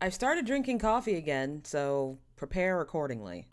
I started drinking coffee again, so prepare accordingly.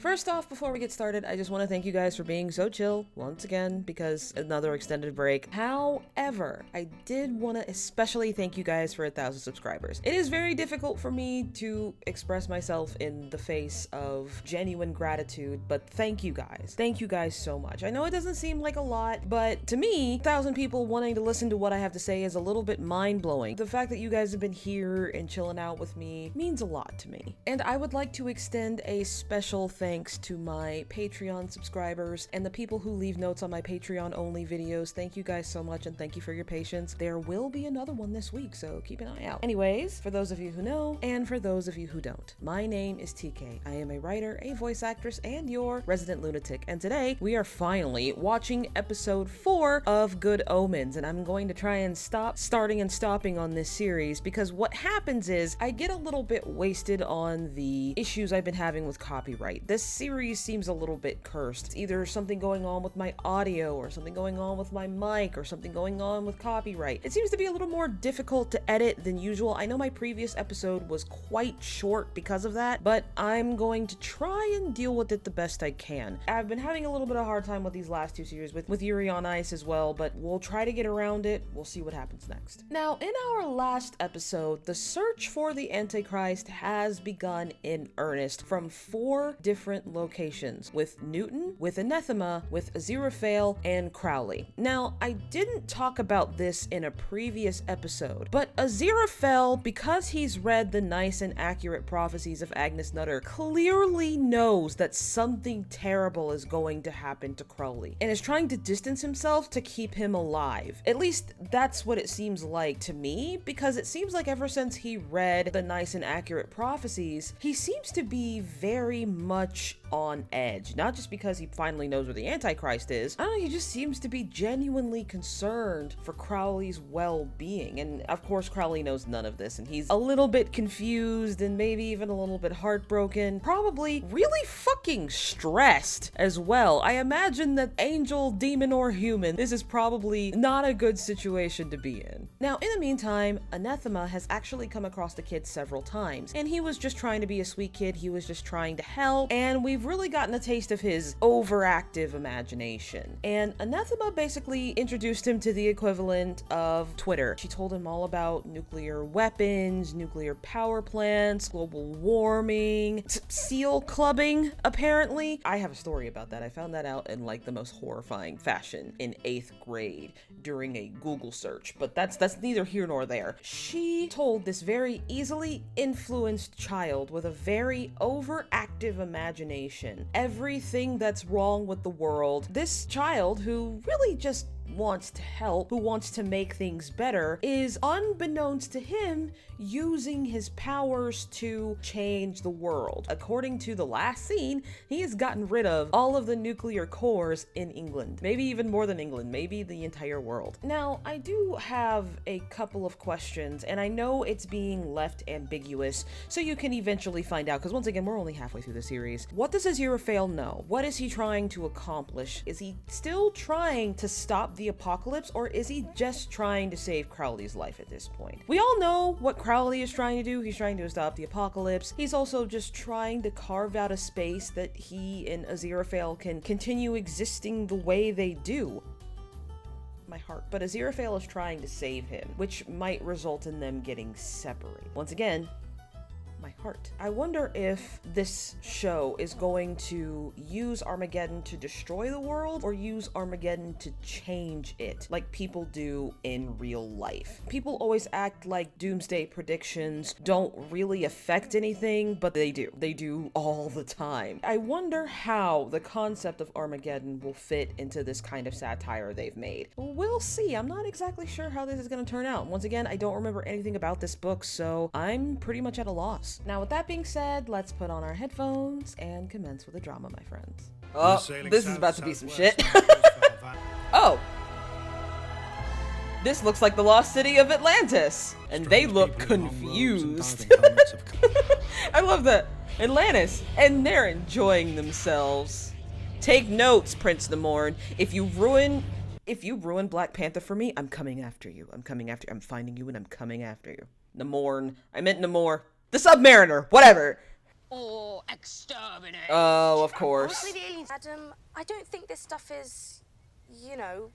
First off, before we get started, I just want to thank you guys for being so chill once again because another extended break. However, I did want to especially thank you guys for 1,000 subscribers. It is very difficult for me to express myself in the face of genuine gratitude, but thank you guys. Thank you guys so much. I know it doesn't seem like a lot, but to me, 1,000 people wanting to listen to what I have to say is a little bit mind-blowing. The fact that you guys have been here and chilling out with me means a lot to me. And I would like to extend a special thanks to my Patreon subscribers and the people who leave notes on my Patreon only videos. Thank you guys so much and thank you for your patience. There will be another one this week, so keep an eye out. Anyways, for those of you who know and for those of you who don't, my name is TK. I am a writer, a voice actress, and your resident lunatic. And today we are finally watching episode 4 of Good Omens, and I'm going to try and stop starting and stopping on this series because what happens is I get a little bit wasted on the issues I've been having with copyright. This series seems a little bit cursed. It's either something going on with my audio or something going on with my mic or something going on with copyright. It seems to be a little more difficult to edit than usual. I know my previous episode was quite short because of that, but I'm going to try and deal with it the best I can. I've been having a little bit of a hard time with these last 2 series with Yuri on Ice as well, but we'll try to get around it. We'll see what happens next. Now, in our last episode, the search for the Antichrist has begun in earnest from 4 different locations, with Newton, with Anathema, with Aziraphale, and Crowley. Now, I didn't talk about this in a previous episode, but Aziraphale, because he's read the nice and accurate prophecies of Agnes Nutter, clearly knows that something terrible is going to happen to Crowley, and is trying to distance himself to keep him alive. At least, that's what it seems like to me, because it seems like ever since he read the nice and accurate prophecies, he seems to be very much on edge. Not just because he finally knows where the Antichrist is. I don't know, he just seems to be genuinely concerned for Crowley's well-being. And of course, Crowley knows none of this, and he's a little bit confused and maybe even a little bit heartbroken. Probably really fucking stressed as well. I imagine that angel, demon, or human, this is probably not a good situation to be in. Now, in the meantime, Anathema has actually come across the kid several times, and he was just trying to be a sweet kid. He was just trying to help, and we've really gotten a taste of his overactive imagination. And Anathema basically introduced him to the equivalent of Twitter. She told him all about nuclear weapons, nuclear power plants, global warming, seal clubbing, apparently. I have a story about that. I found that out in like the most horrifying fashion in 8th grade during a Google search, but that's neither here nor there. She told this very easily influenced child with a very overactive imagination everything that's wrong with the world. This child, who really just wants to help, who wants to make things better, is unbeknownst to him using his powers to change the world. According to the last scene, he has gotten rid of all of the nuclear cores in England. Maybe even more than England, maybe the entire world. Now, I do have a couple of questions, and I know it's being left ambiguous, so you can eventually find out, because once again, we're only halfway through the series. What does Aziraphale know? What is he trying to accomplish? Is he still trying to stop the apocalypse, or is he just trying to save Crowley's life at this point? We all know what Crowley is trying to do. He's trying to stop the apocalypse. He's also just trying to carve out a space that he and Aziraphale can continue existing the way they do. My heart. But Aziraphale is trying to save him, which might result in them getting separated. Once again, my heart. I wonder if this show is going to use Armageddon to destroy the world or use Armageddon to change it, like people do in real life. People always act like doomsday predictions don't really affect anything, but they do. They do all the time. I wonder how the concept of Armageddon will fit into this kind of satire they've made. We'll see. I'm not exactly sure how this is going to turn out. Once again, I don't remember anything about this book, so I'm pretty much at a loss. Now, with that being said, let's put on our headphones and commence with the drama, my friends. Oh, this is about to be some shit. Oh. This looks like the lost city of Atlantis. And they look confused. I love that. Atlantis. And they're enjoying themselves. Take notes, Prince Namorn. If you ruin Black Panther for me, I'm coming after you. I'm finding you and I'm coming after you. Namorn. I meant Namor. The Submariner, whatever. Or exterminate. Oh, of course. Honestly, the aliens, Adam, I don't think this stuff is, you know,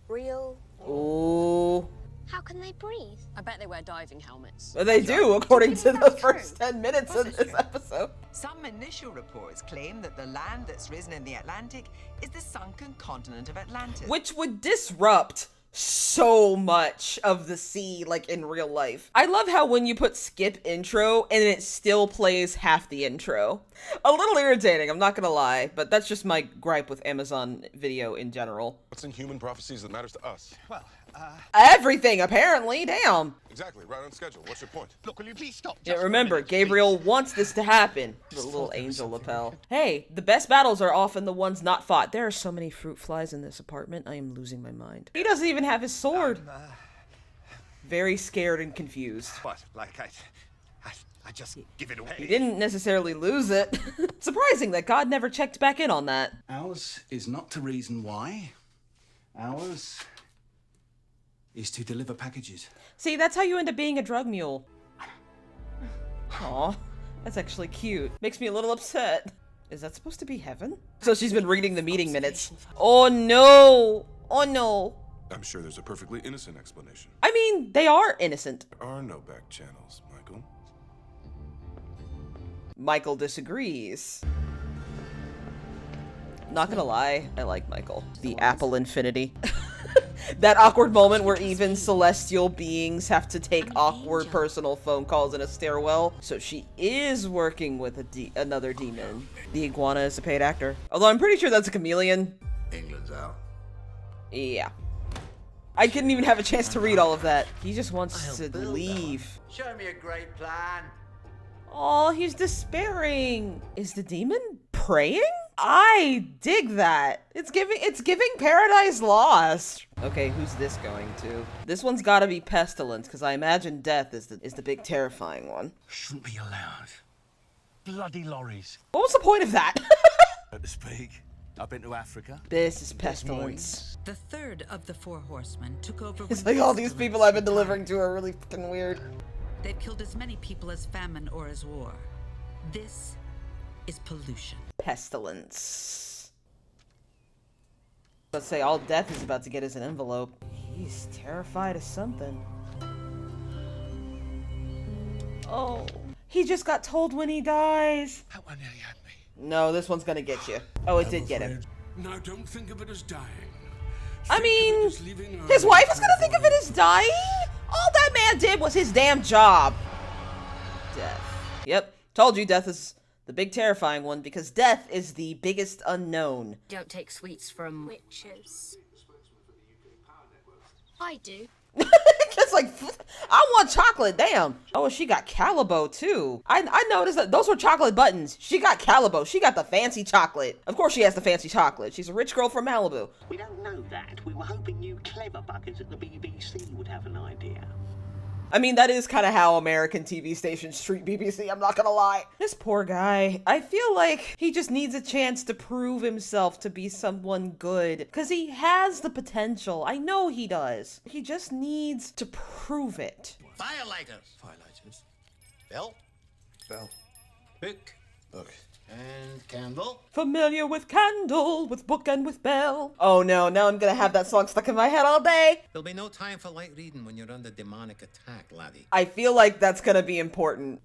real. Ooh. How can they breathe? I bet they wear diving helmets. Well, they do, according to the first 10 minutes of this episode. Some initial reports claim that the land that's risen in the Atlantic is the sunken continent of Atlantis. Which would disrupt so much of the sea, like in real life. I love how when you put skip intro and it still plays half the intro. A little irritating, I'm not gonna lie, but that's just my gripe with Amazon Video in general. What's in human prophecies that matters to us? Well, Everything, apparently, damn. Exactly, right on schedule. What's your point? look, will you please stop? Yeah, Just for a remember, minute, Gabriel please. wants this to happen. The little angel lapel. Hey, the best battles are often the ones not fought. There are so many fruit flies in this apartment, I am losing my mind. He doesn't even have his sword. Very scared and confused. What? Like I just give it away. He didn't necessarily lose it. Surprising that God never checked back in on that. Ours is not to reason why. Ours is to deliver packages. See, that's how you end up being a drug mule. Aw, that's actually cute. Makes me a little upset. Is that supposed to be heaven? So she's been reading the meeting minutes. Oh no! Oh no! I'm sure there's a perfectly innocent explanation. I mean, they are innocent. There are no back channels, Michael. Michael disagrees. Not gonna lie, I like Michael. The Apple Infinity. That awkward moment where even celestial beings have to take awkward personal phone calls in a stairwell. So she is working with another demon. The iguana is a paid actor. Although I'm pretty sure that's a chameleon. England's out. Yeah. I couldn't even have a chance to read all of that. He just wants to leave. Show me a great plan. Oh, he's despairing. Is the demon praying? I dig that. It's giving Paradise Lost. Okay, who's this going to? This one's gotta be Pestilence, because I imagine death is the big terrifying one. Shouldn't be allowed. Bloody lorries. What was the point of that? So to speak. I've been to Africa. This is Pestilence. The third of the four horsemen took over. It's like all these people I've been delivering to are really fucking weird. They've killed as many people as famine or as war. This is pollution. Pestilence. Let's say all death is about to get is an envelope. He's terrified of something. Oh, he just got told when he dies. That one nearly had me. No, this one's gonna get you. Oh, it did get him. Now don't think of it as dying. I mean, his wife is gonna think of it as dying? All that man did was his damn job. Death. Yep, told you death is the big terrifying one because death is the biggest unknown. Don't take sweets from Witches. I do. It's like, I want chocolate, damn. Oh, she got Calibo too. I noticed that those were chocolate buttons. She got Calibo. She got the fancy chocolate. Of course she has the fancy chocolate. She's a rich girl from Malibu. We don't know that. We were hoping you clever buggers at the BBC would have an idea. I mean, that is kind of how American TV stations treat BBC, I'm not gonna lie. This poor guy, I feel like he just needs a chance to prove himself to be someone good. Because he has the potential. I know he does. He just needs to prove it. Firelighters. Firelighters. Bell. Bell. Book. Book. And candle. Familiar with candle, with book and with bell. Oh no, now I'm gonna have that song stuck in my head all day. There'll be no time for light reading when you're under demonic attack, laddie. I feel like that's gonna be important.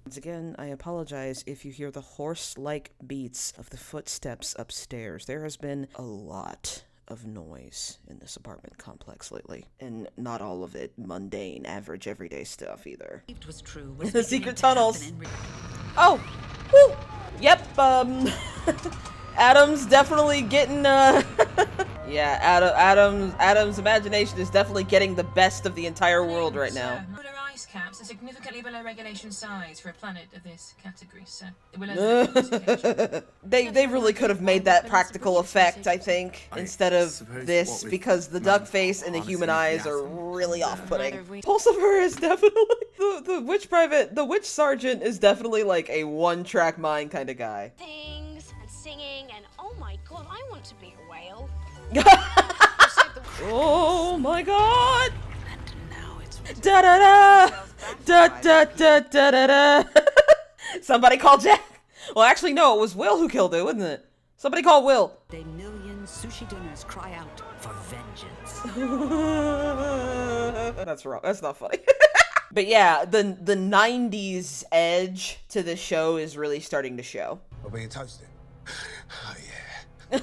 Once again, I apologize if you hear the horse-like beats of the footsteps upstairs. There has been a lot of noise in this apartment complex lately. And not all of it mundane, average, everyday stuff either. It was true. The secret tunnels. Oh! Woo! Yep, Adam's definitely getting, yeah, Adam's imagination is definitely getting the best of the entire world right now. Polar ice caps are significantly below regulation size for a planet of this category, so they really could have made that practical effect, I think, instead of this, because the duck face and the human eyes are really off-putting. Pulsifer is definitely the witch sergeant is definitely like a one-track mind kind of guy. Things and singing and oh my god, I want to be a whale. Oh my god! Da da da! Da da da da da da! Somebody call Jack! Well, actually, no, it was Will who killed it, wasn't it? Somebody call Will. A million sushi dinners cry out for vengeance. That's wrong. That's not funny. But yeah, the 90s edge to the show is really starting to show. We're being toasted. Oh, yeah.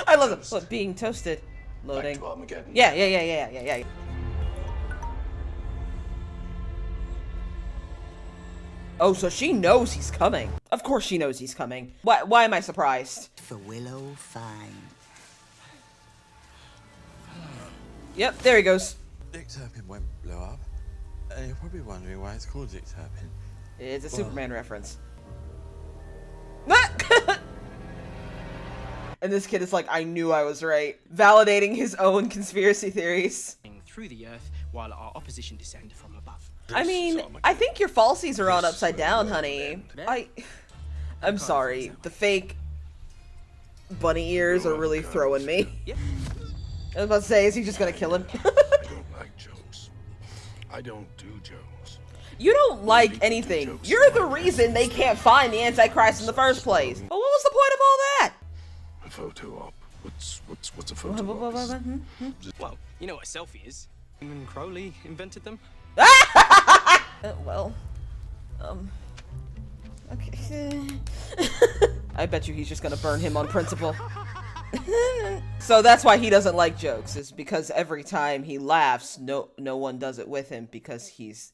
I love it. Look, being toasted. Loading. Yeah. Oh, so she knows he's coming. Of course she knows he's coming. Why am I surprised? For Willow Fine. Yep, there he goes. Dick Turpin won't blow up. And you're probably wondering why it's called Dick Turpin. It's a Superman reference. And this kid is like, I knew I was right. Validating his own conspiracy theories. Through the earth while our opposition descend from above. I mean, I think your falsies are on upside down, honey. I'm sorry. The fake bunny ears are really throwing me. I was about to say, is he just gonna kill him? I don't like jokes. I don't do jokes. You don't like anything. You're the reason they can't find the Antichrist in the first place. But what was the point of all that? A photo op. What's a photo op? Well, you know what a selfie is. When Crowley invented them. Okay. I bet you he's just gonna burn him on principle. So that's why he doesn't like jokes, is because every time he laughs, no one does it with him because he's...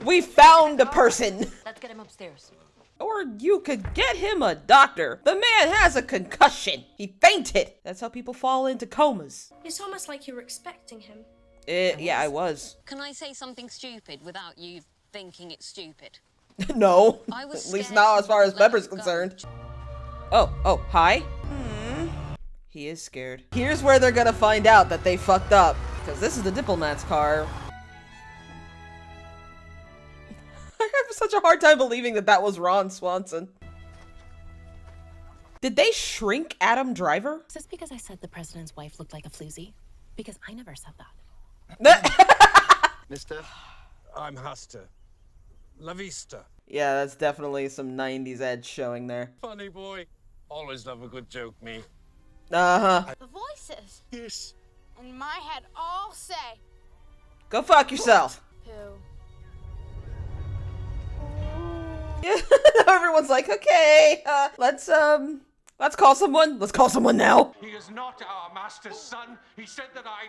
We found a person! Let's get him upstairs. Or you could get him a doctor. The man has a concussion. He fainted. That's how people fall into comas. It's almost like you were expecting him. Yeah, I was. Can I say something stupid without you thinking it's stupid? No. I was At least scared not as far as let Pepper's us go. concerned. Oh, hi. He is scared. Here's where they're gonna find out that they fucked up. Because this is the diplomat's car. I have such a hard time believing that that was Ron Swanson. Did they shrink Adam Driver? Is this because I said the president's wife looked like a floozy? Because I never said that. Mister, I'm Huster. La vista. Yeah, that's definitely some 90s edge showing there. Funny boy. Always love a good joke, me. Uh-huh. The voices. Yes. In my head all say. Go fuck yourself. Pooh. Yeah, everyone's like, okay, let's call someone. Let's call someone now. He is not our master's son. He said that I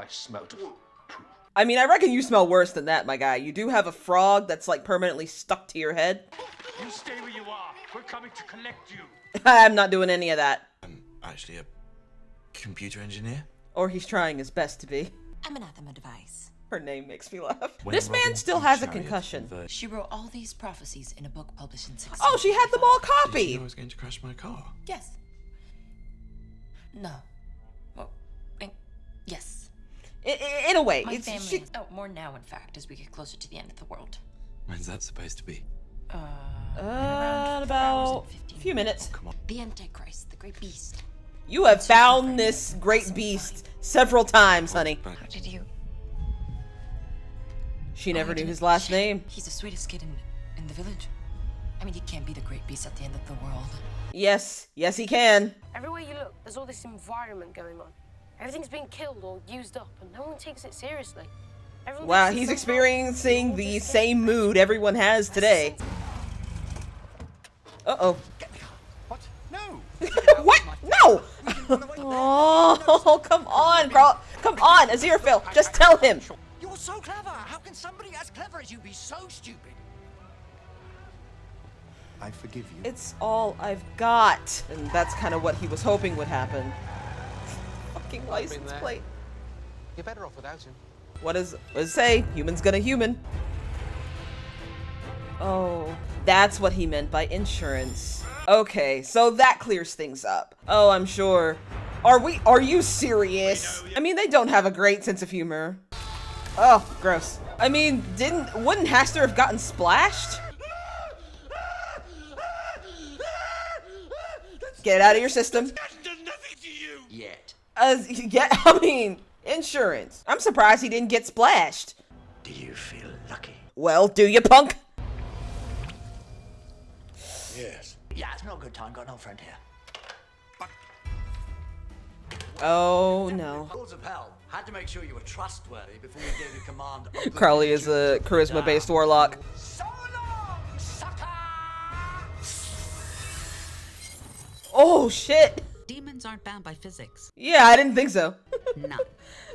smelt of proof. I mean, I reckon you smell worse than that, my guy. You do have a frog that's like permanently stuck to your head. You stay where you are. We're coming to collect you. I'm not doing any of that. I'm actually a computer engineer. Or he's trying his best to be. I'm anathema device. Her name makes me laugh. When This man Robin still beat has a Chariot concussion. with She wrote all these prophecies in a book published in 16. Oh, she had them all Did you copied. know I was going to crash my car? Yes. No. Well, yes. In a way. My It's family. she... Oh, more now, in fact, as we get closer to the end of the world. When's that supposed to be? Around about a few minutes. Come on. The Antichrist, the great beast. You have found this great beast several times, honey. How did you? She never knew his last name. He's the sweetest kid in the village. I mean, he can't be the great beast at the end of the world. Yes, he can. Everywhere you look, there's all this environment going on. Everything's being killed or used up, and no one takes it seriously. Everyone Wow, thinks he's it's experiencing the same mood everyone has today. Uh-oh. What? No. What? No! Oh, come on, Carl. Come on, Aziraphale. Just tell him. You're so clever! How can somebody as clever as you be so stupid? I forgive you. It's all I've got. And that's kind of what he was hoping would happen. Fucking license plate. You're better off without him. What does it say? Human's gonna human. Oh, that's what he meant by insurance. Okay, so that clears things up. Oh, I'm sure. Are you serious? I mean, they don't have a great sense of humor. Oh, gross. I mean, wouldn't Haster have gotten splashed? Get it out of your system. Yet. Yeah, I mean, Insurance. I'm surprised he didn't get splashed. Do you feel lucky? Well, do you, punk? Yes. Yeah, it's not a good time. Got no friend here. Oh, no. Lords of Hell had to make sure you were trustworthy before we gave you command of the Crowley is a charisma-based warlock. So long, sucker! Oh, shit. Demons aren't bound by physics. Yeah, I didn't think so. None.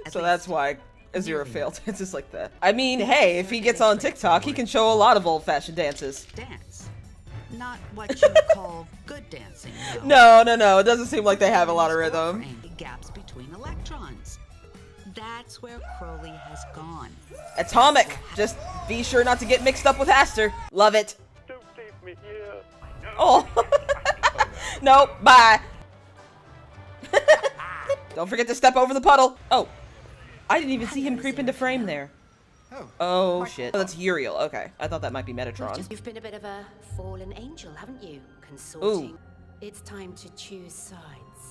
So that's why Azura failed. It's just like that. I mean, hey, if he gets on TikTok, he can show a lot of old-fashioned dances. Dance. Not what you call good dancing. No. It doesn't seem like they have a lot of rhythm. Gaps between electrons. That's where Crowley has gone. Atomic. Just be sure not to get mixed up with Aster. Love it. Don't leave me here. Oh. Nope. Bye. Don't forget to step over the puddle. Oh. I didn't even see him creep into frame there. Oh shit. Oh, that's Uriel. Okay. I thought that might be Metatron. You've been a bit of a fallen angel, haven't you? Consorting. Ooh. It's time to choose sides.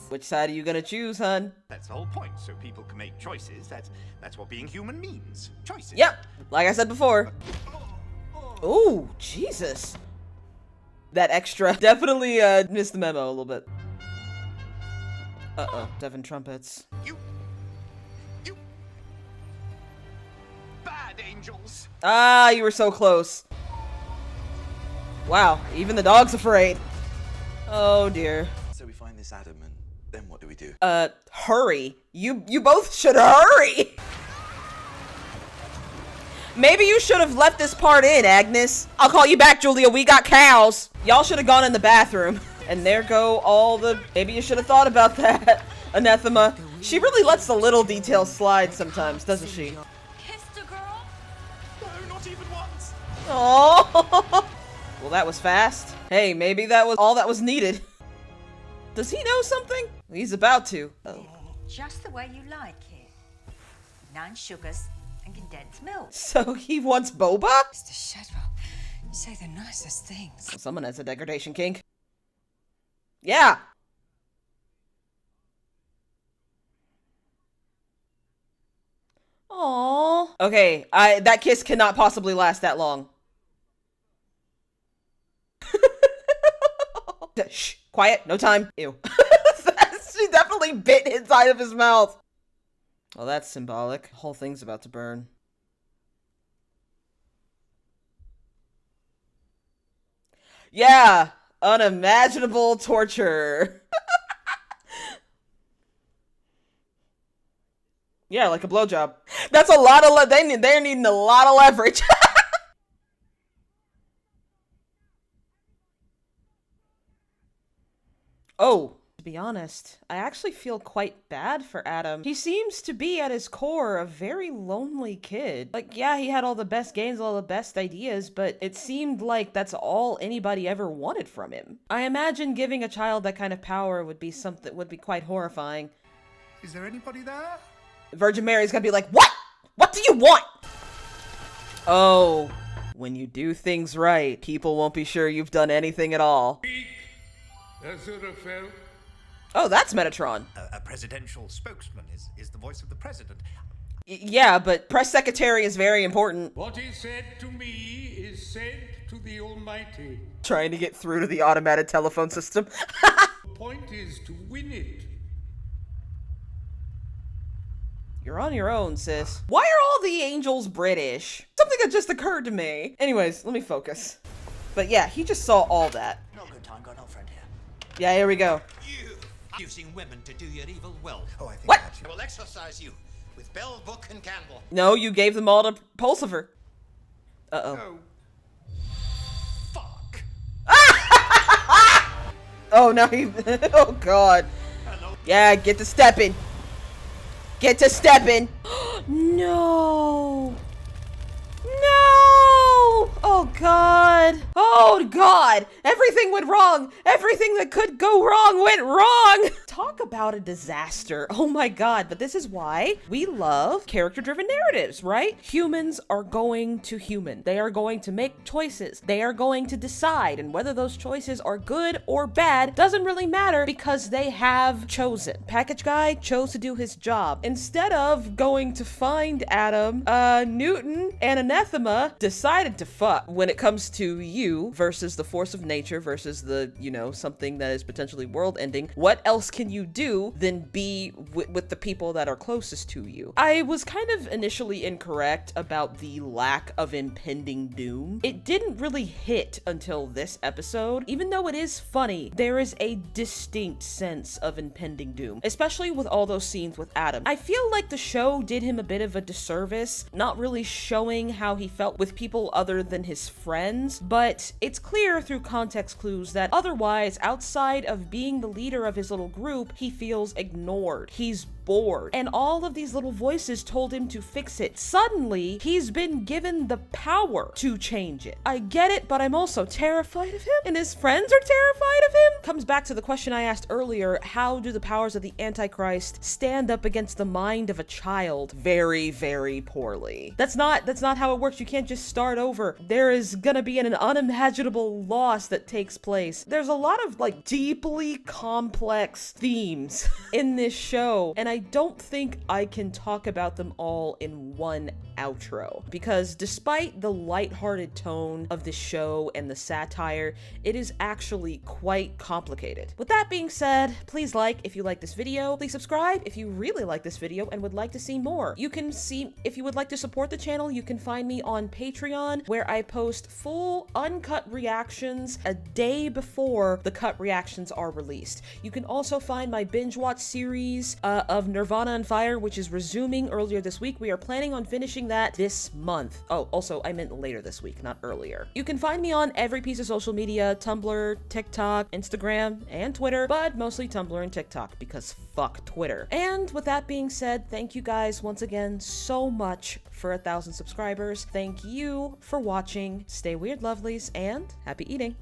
Which side are you gonna choose, hun? That's the whole point, so people can make choices. That's what being human means. Choices. Yep. Like I said before. Ooh, Jesus. That extra definitely missed the memo a little bit. Uh-oh, Devin trumpets. You bad angels. Ah, you were so close. Wow, even the dog's afraid. Oh dear. So we find this Adam, and then what do we do? Hurry. You both should hurry. Maybe you should have left this part in, Agnes. I'll call you back, Julia. We got cows. Y'all should have gone in the bathroom. And there go all the... Maybe you should have thought about that, Anathema. She really lets the little details slide sometimes, doesn't she? Kissed a girl? No, not even once. Oh. Well, that was fast. Hey, maybe that was all that was needed. Does he know something? He's about to. Oh. Just the way you like it. 9 sugars and condensed milk. So he wants boba? Mr. Shadwell, you say the nicest things. Someone has a degradation kink. Yeah. Aww. Okay, that kiss cannot possibly last that long. Shh, quiet, no time. Ew. She definitely bit inside of his mouth. Well, that's symbolic. The whole thing's about to burn. Yeah, unimaginable torture. Yeah, like a blowjob. That's a lot of they're needing a lot of leverage. Oh, to be honest, I actually feel quite bad for Adam. He seems to be at his core a very lonely kid. Like, yeah, he had all the best games, all the best ideas, but it seemed like that's all anybody ever wanted from him. I imagine giving a child that kind of power would be quite horrifying. Is there anybody there? Virgin Mary's gonna be like, what? What do you want? Oh, when you do things right, people won't be sure you've done anything at all. Oh, that's Metatron. A presidential spokesman is the voice of the president. Yeah, but press secretary is very important. What is said to me is said to the Almighty. Trying to get through to the automated telephone system. The point is to win it. You're on your own, sis. Why are all the angels British? Something that just occurred to me. Anyways, let me focus. But yeah, he just saw all that. No good time, got no friend here. Yeah, here we go. You using women to do your evil will. Oh, I think what? I will exercise you with bell, book, and candle. No, you gave them all to Pulsifer. Uh-oh. Fuck. Oh, no, oh, God. Hello. Yeah, get to stepping. Get to stepping. No. No. Oh, God. Oh, God. Everything went wrong. Everything that could go wrong went wrong. Talk about a disaster. Oh my god, but this is why we love character-driven narratives, right? Humans are going to human. They are going to make choices. They are going to decide, and whether those choices are good or bad doesn't really matter because they have chosen. Package guy chose to do his job. Instead of going to find Adam, Newton and Anathema decided to fuck when it comes to you versus the force of nature versus the, you know, something that is potentially world-ending. What else can you do than be with the people that are closest to you? I was kind of initially incorrect about the lack of impending doom. It didn't really hit until this episode. Even though it is funny, there is a distinct sense of impending doom, especially with all those scenes with Adam. I feel like the show did him a bit of a disservice, not really showing how he felt with people other than his friends, but it's clear through context clues that otherwise, outside of being the leader of his little group, he feels ignored. He's bored. And all of these little voices told him to fix it. Suddenly, he's been given the power to change it. I get it, but I'm also terrified of him, and his friends are terrified of him. Comes back to the question I asked earlier, how do the powers of the Antichrist stand up against the mind of a child? Very, very poorly. That's not how it works. You can't just start over. There is gonna be an unimaginable loss that takes place. There's a lot of like deeply complex themes in this show, and I don't think I can talk about them all in one outro, because despite the lighthearted tone of the show and the satire, it is actually quite complicated. With that being said, please like if you like this video, please subscribe if you really like this video and would like to see more. You can see, if you would like to support the channel, you can find me on Patreon, where I post full uncut reactions a day before the cut reactions are released. You can also find my binge watch series of Nirvana and Fire, which is resuming earlier this week. We are planning on finishing that this month. Oh, also, I meant later this week, not earlier. You can find me on every piece of social media, Tumblr, TikTok, Instagram, and Twitter, but mostly Tumblr and TikTok, because fuck Twitter. And with that being said, thank you guys once again so much for 1,000 subscribers. Thank you for watching. Stay weird, lovelies, and happy eating.